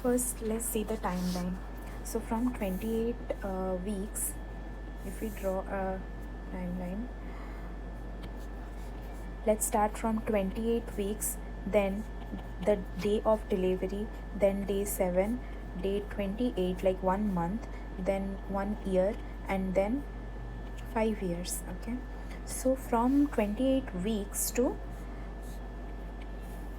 First, let's see the timeline. So from 28 weeks, if we draw a timeline, let's start from 28 weeks, then the day of delivery, then day 7, day 28, like 1 month, then 1 year, and then 5 years. Okay, so from 28 weeks to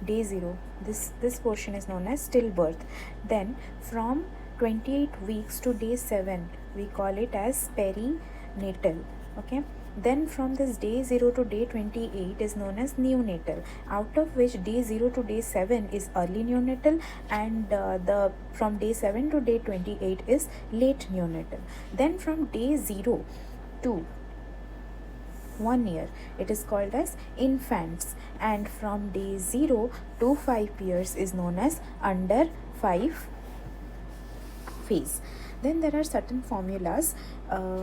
day 0, this portion is known as stillbirth. Then from 28 weeks to day 7, we call it as perinatal. Okay, then from this day 0 to day 28 is known as neonatal, out of which day 0 to day 7 is early neonatal, and the from day 7 to day 28 is late neonatal. Then from day 0 to 1 year, it is called as infants, and from day 0 to 5 years is known as under 5 phase. Then there are certain formulas.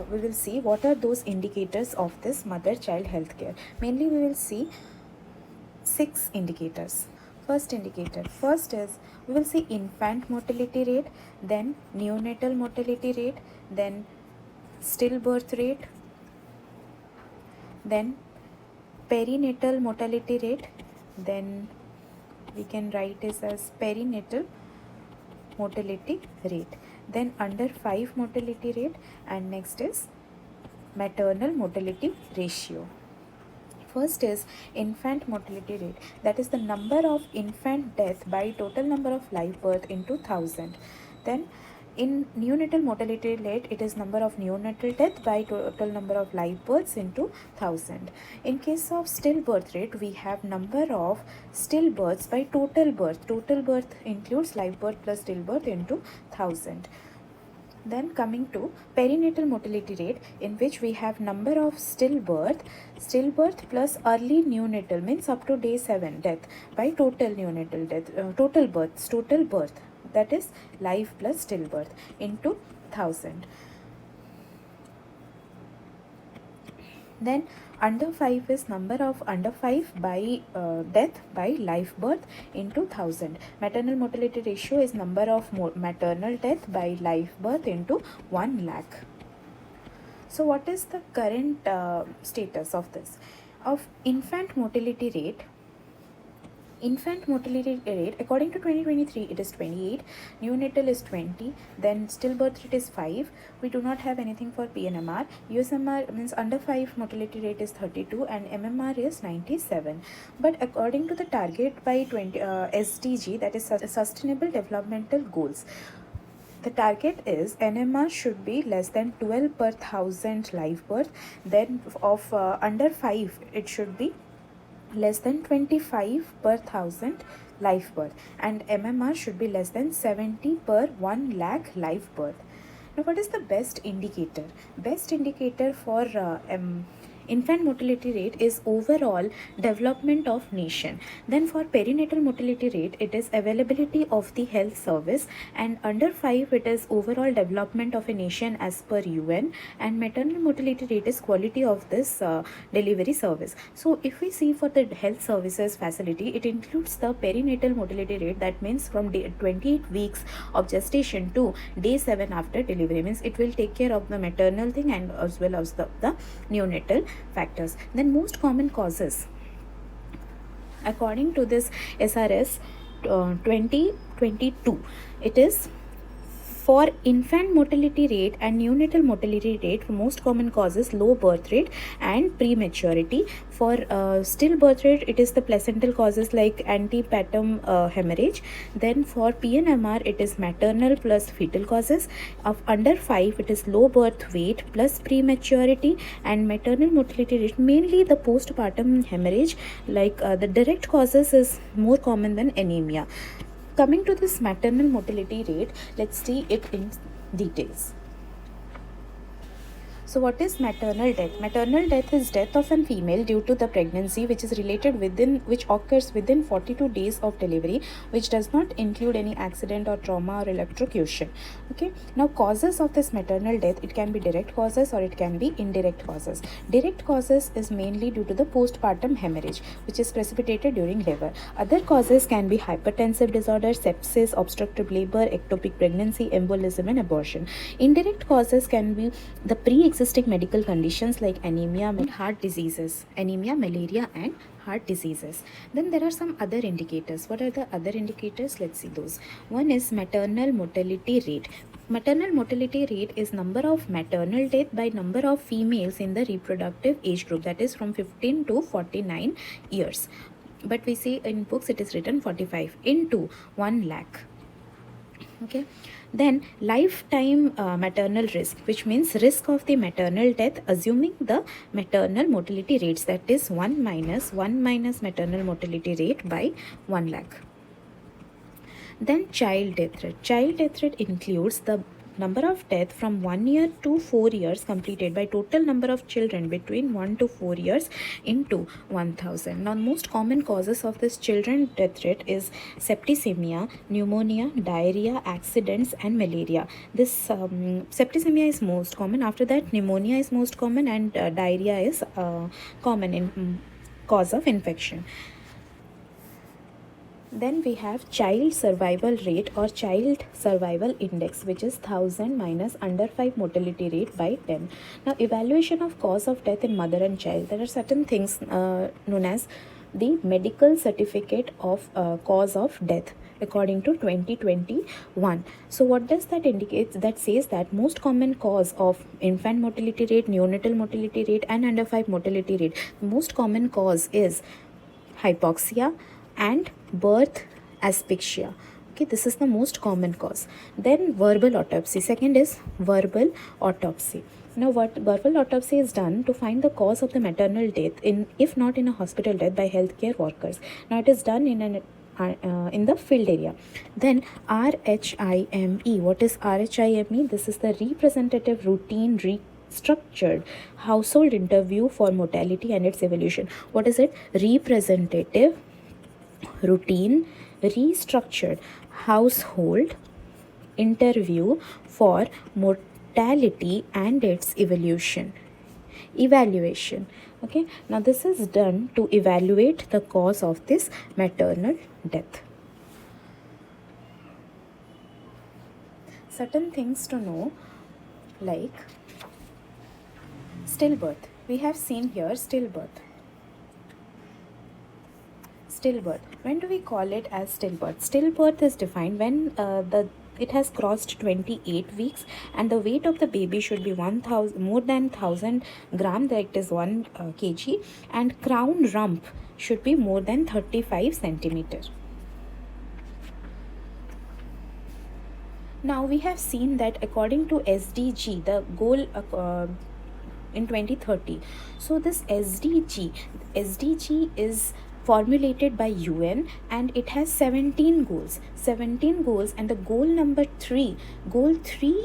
We will see what are those indicators of this mother-child healthcare. Mainly we will see 6 indicators. First indicator, first is we will see infant mortality rate, then neonatal mortality rate, then stillbirth rate, then perinatal mortality rate, then we can write this as perinatal mortality rate, then under 5 mortality rate, and next is maternal mortality ratio. First is infant mortality rate, that is the number of infant death by total number of live birth into 1000. Then in neonatal mortality rate, it is number of neonatal death by total number of live births into 1000. In case of stillbirth rate, we have number of stillbirths by total birth. Total birth includes live birth plus stillbirth into 1000. Then coming to perinatal mortality rate, in which we have number of stillbirth plus early neonatal, means up to day 7 death by total neonatal death, total birth, that is live plus stillbirth into 1000. Then under 5 is number of under 5 by death by live birth into 1000. Maternal mortality ratio is number of maternal death by live birth into 1 lakh. So what is the current status of this? Of infant mortality rate, according to 2023, it is 28, neonatal is 20, then stillbirth rate is 5. We do not have anything for PNMR. USMR means under 5 mortality rate is 32, and MMR is 97. But according to the target by SDG, that is Sustainable Developmental Goals, the target is NMR should be less than 12 per 1000 live birth. Then of under 5, it should be less than 25 per 1000 live birth, and MMR should be less than 70 per 1 lakh live birth. Now what is the best indicator? Best indicator for infant mortality rate is overall development of nation. Then for perinatal mortality rate, it is availability of the health service, and under 5 it is overall development of a nation as per UN, and maternal mortality rate is quality of this delivery service. So if we see for the health services facility, it includes the perinatal mortality rate, that means from day 28 weeks of gestation to day 7 after delivery, means it will take care of the maternal thing and as well as the neonatal factors. Then most common causes, according to this SRS 2022, it is for infant mortality rate and neonatal mortality rate, most common causes low birth rate and prematurity. For stillbirth rate, it is the placental causes like antepartum hemorrhage. Then for PNMR, it is maternal plus fetal causes. Of under 5, it is low birth weight plus prematurity, and maternal mortality rate mainly the postpartum hemorrhage, like the direct causes is more common than anemia. Coming to this maternal mortality rate, let's see it in details. So what is maternal death? Maternal death is death of a female due to the pregnancy which occurs within 42 days of delivery, which does not include any accident or trauma or electrocution. Okay, now causes of this maternal death, it can be direct causes or it can be indirect causes. Direct causes is mainly due to the postpartum hemorrhage which is precipitated during labor. Other causes can be hypertensive disorder, sepsis, obstructive labor, ectopic pregnancy, embolism and abortion. Indirect causes can be the pre-existing medical conditions like anemia and heart diseases, anemia, malaria and heart diseases. Then there are some other indicators. What are the other indicators? Let's see those. One is maternal mortality rate. Maternal mortality rate is number of maternal death by number of females in the reproductive age group, that is from 15 to 49 years. But we see in books it is written 45 into 1 lakh. Okay, then lifetime maternal risk, which means risk of the maternal death assuming the maternal mortality rates, that is 1 minus maternal mortality rate by 1 lakh. Then child death rate. Child death rate includes the number of death from 1 year to 4 years completed by total number of children between 1 to 4 years into 1000. Now most common causes of this children death rate is septicemia, pneumonia, diarrhea, accidents and malaria. This septicemia is most common. After that pneumonia is most common and diarrhea is common in cause of infection. Then we have child survival rate or child survival index, which is 1000 minus under 5 mortality rate by 10. Now evaluation of cause of death in mother and child. There are certain things known as the medical certificate of cause of death according to 2021. So what does that indicate? That says that most common cause of infant mortality rate, neonatal mortality rate and under 5 mortality rate, most common cause is hypoxia and birth asphyxia. Okay, this is the most common cause. Then verbal autopsy. Second is verbal autopsy. Now what verbal autopsy is done to find the cause of the maternal death if not in a hospital death, by healthcare workers. Now it is done in the field area. Then RHIME. What is RHIME? This is the representative routine structured household interview for mortality and its evolution. What is it? Representative routine restructured household interview for mortality and its evaluation. Okay, now this is done to evaluate the cause of this maternal death. Certain things to know, like stillbirth. We have seen here stillbirth. When do we call it as stillbirth? Stillbirth is defined when it has crossed 28 weeks and the weight of the baby should be more than 1000 gram, that is 1 kg, and crown rump should be more than 35 centimeter. Now we have seen that according to SDG, the goal in 2030. So this SDG is formulated by UN and it has 17 goals, and the goal 3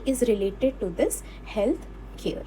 is related to this health care.